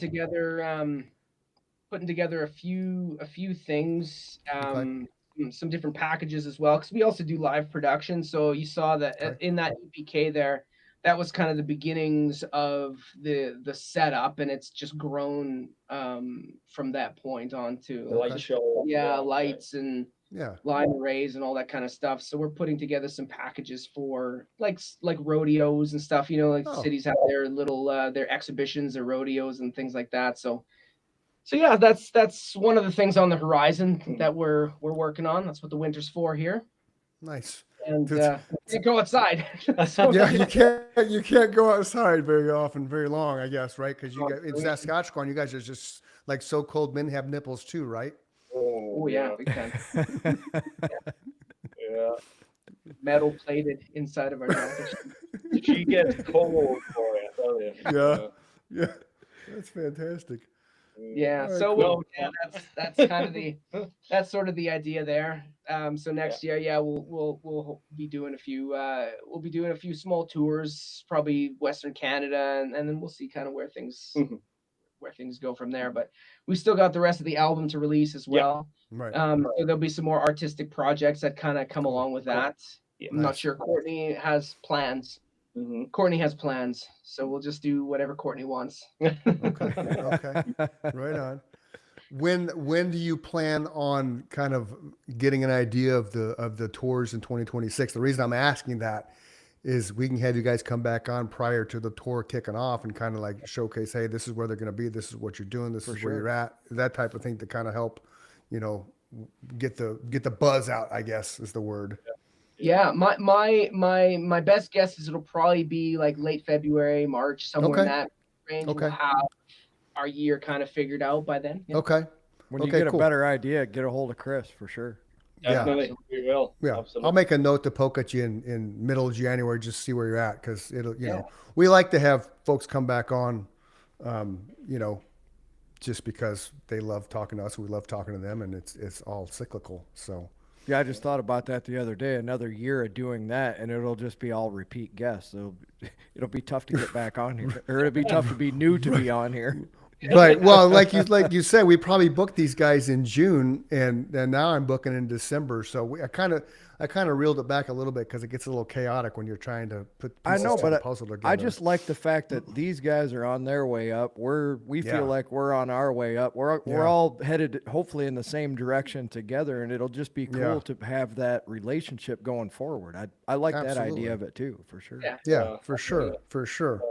together a few things, some different packages as well, because we also do live production. So you saw that in that EPK there, that was kind of the beginnings of the setup, and it's just grown from that point on to The light show. lights and Yeah. line arrays and all that kind of stuff. So we're putting together some packages for like rodeos and stuff. You know, like cities have their little their exhibitions, their rodeos and things like that. So yeah, that's one of the things on the horizon that we're working on. That's what the winter's for here. Nice. And you go outside. So, Yeah, you can't go outside very often, very long, I guess, right? Because you got in Saskatchewan, you guys are just like so cold. Men have nipples too, right? Oh yeah, big time. Yeah. Metal plated inside of our jackets. She gets cold for it, I tell you. Yeah. Yeah. That's fantastic. Yeah, Alright, so cool. yeah, that's kind of that's sort of the idea there. So next year, we'll be doing a few small tours, probably Western Canada, and then we'll see kind of where things go from there. But we still got the rest of the album to release as well. Right. So there'll be some more artistic projects that kind of come along with that. I'm not sure. Courtney has plans. Courtney has plans, so we'll just do whatever Courtney wants. Okay. Right on. When do you plan on kind of getting an idea of the tours in 2026? The reason I'm asking that is we can have you guys come back on prior to the tour kicking off and kind of like showcase, hey, this is where they're going to be, this is what you're doing, this is where you're at, that type of thing to kind of help, you know, get the buzz out, I guess is the word. Yeah, my best guess is it'll probably be like late February, March, somewhere in that range. Okay. We'll have our year kind of figured out by then. Yeah. Okay. When you get a better idea, get a hold of Chris for sure. Definitely, we will. Yeah, Absolutely. I'll make a note to poke at you in middle of January, just see where you're at, because it'll, you know, we like to have folks come back on, you know, just because they love talking to us, we love talking to them, and it's all cyclical. So Yeah, I just thought about that the other day. Another year of doing that, and it'll just be all repeat guests. So it'll be tough to get back on here, or it'll be tough to be new to be on here. Right. Well, like you said, we probably booked these guys in June, and now I'm booking in December. So I kind of reeled it back a little bit because it gets a little chaotic when you're trying to put pieces to the puzzle together. I just like the fact that these guys are on their way up. We feel like we're on our way up. We're all headed hopefully in the same direction together, and it'll just be cool to have that relationship going forward. I like that idea of it too, for sure. Yeah, for sure, for sure.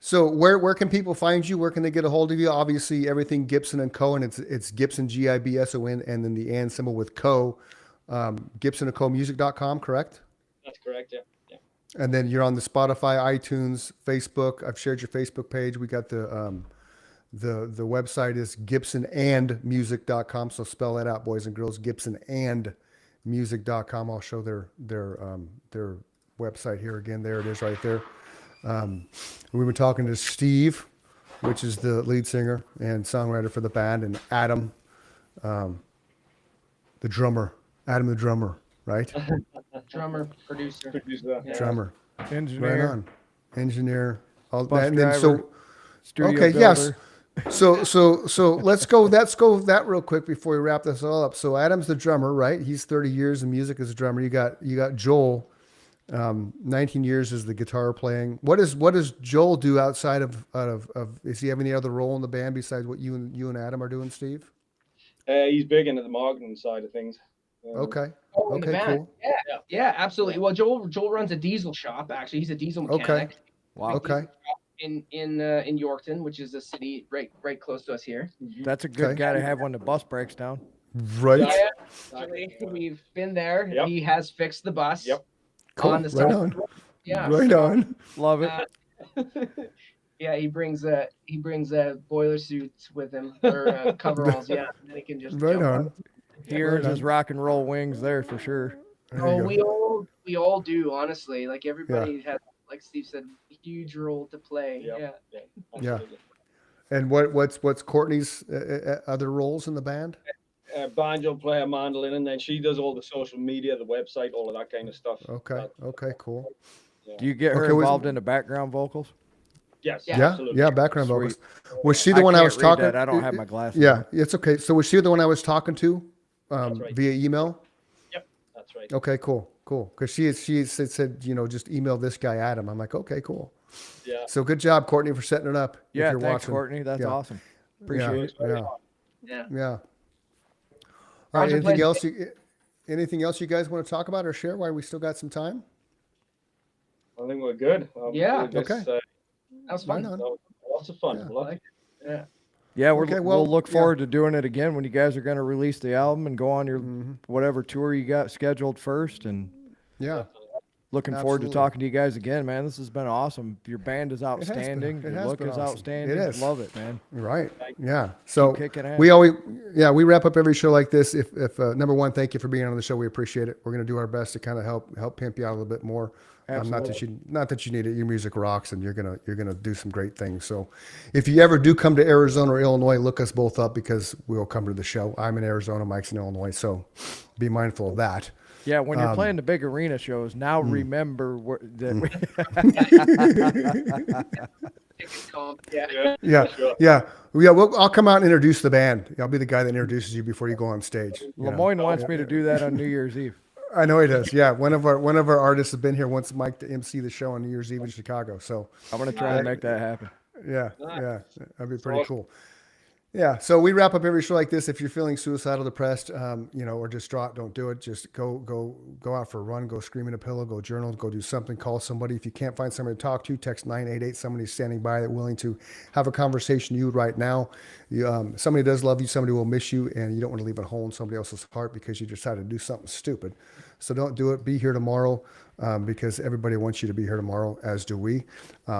So where can people find you? Where can they get a hold of you? Obviously, everything Gibson and Co. And it's Gibson, Gibson, and then the and symbol with Co. GibsonandComusic.com, correct? That's correct. Yeah. And then you're on the Spotify, iTunes, Facebook. I've shared your Facebook page. We got the website is GibsonandMusic.com. So spell that out, boys and girls. GibsonandMusic.com. I'll show their website here again. There it is, right there. We were talking to Steve, which is the lead singer and songwriter for the band, and Adam, the drummer, right? Drummer, producer. Drummer, Engineer, right on, engineer, all bus that. And then driver, studio okay, yes. builder. So let's go that real quick before we wrap this all up. So Adam's the drummer, right? He's 30 years in music as a drummer. You got Joel. 19 years is the guitar playing. What does Joel do outside of is he have any other role in the band besides what you and Adam are doing, Steve? He's big into the marketing side of things. Okay. In the Okay, band. cool. Yeah, absolutely. Well, Joel runs a diesel shop. Actually, he's a diesel mechanic. Okay. Wow. Okay. In Yorkton, which is a city right close to us here. That's a good Okay. guy to have when the bus breaks down. Right. Yeah, actually, we've been there. Yep. He has fixed the bus. Yep. Cool. On the Right side. on. Yeah. Right on. Love it. Yeah, he brings a boiler suit with him or coveralls. Yeah, and then he can just Right jump on. He earns his rock and roll wings there for sure. There Oh, you go. we all do, honestly. Like everybody has, like Steve said, a huge role to play. Yep. Yeah. Yeah. And what's Courtney's other roles in the band? Banjo player, mandolin, and then she does all the social media, the website, all of that kind of stuff. Okay. Okay. Cool. Do you get her Okay, was- involved in the background vocals? Yes, Yeah. Yeah. absolutely. Yeah. Background Sweet. vocals. Was she the one I can't was read talking? that. I don't have my glasses. Yeah. on. It's okay. So was she the one I was talking to right. via email? Yep, that's right. Okay. Cool. Cool. Because she said just email this guy Adam. I'm like, okay, cool. Yeah. So good job, Courtney, for setting it up. if Yeah, you're thanks, watching. Courtney. That's Yeah. awesome. Appreciate it. Yeah. Yeah. Yeah. All right. Roger Anything else you guys want to talk about or share while we still got some time? I think we're good. Yeah. This, Okay. That was fun. Right on. Lots of fun. Yeah. Lots- Yeah. Yeah, Okay, well, we'll look yeah. forward to doing it again when you guys are going to release the album and go on your whatever tour you got scheduled first. And Yeah. looking forward to Absolutely. talking to you guys again, man. This has been awesome. Your band is outstanding. It Your has look been is awesome. outstanding. It is. Love it, man. Right. Yeah. So kicking ass. we wrap up every show like this. If number one, thank you for being on the show. We appreciate it. We're going to do our best to kind of help pimp you out a little bit more. Not that you need it. Your music rocks, and you're gonna do some great things. So, if you ever do come to Arizona or Illinois, look us both up because we'll come to the show. I'm in Arizona, Mike's in Illinois, so be mindful of that. Yeah, when you're playing the big arena shows, now remember that Ticket comp. Yeah. Yeah, Sure. yeah. I'll come out and introduce the band. I'll be the guy that introduces you before you go on stage. you know. Lemoyne wants me to do that on New Year's Eve. I know he does. Yeah, one of our artists has been here once. Mike to MC the show on New Year's Eve in Chicago. So I'm going to try and make that happen. yeah, that'd be pretty cool. Yeah, so we wrap up every show like this. If you're feeling suicidal, depressed, or distraught, don't do it. Just go out for a run, go scream in a pillow, go journal, go do something, call somebody. If you can't find somebody to talk to, text 988. Somebody's standing by that willing to have a conversation with you right now. Somebody does love you, somebody will miss you, and you don't want to leave a hole in somebody else's heart because you decided to do something stupid. So don't do it. Be here tomorrow because everybody wants you to be here tomorrow, as do we.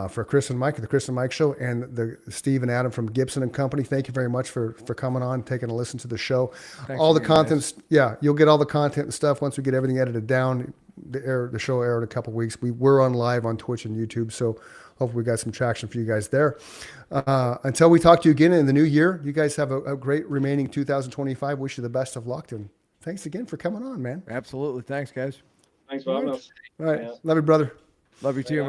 For Chris and Mike at the Chris and Mike Show and the Steve and Adam from Gibson and Company, thank you very much for coming on, taking a listen to the show. All the contents, you'll get all the content and stuff once we get everything edited down. The show aired in a couple weeks. We're on live on Twitch and YouTube, so hopefully we got some traction for you guys there. Until we talk to you again in the new year, you guys have a great remaining 2025. Wish you the best of luck, and thanks again for coming on, man. Absolutely. Thanks, guys. Thanks for having us. All right. Yeah. Love you, brother. Love you too, man.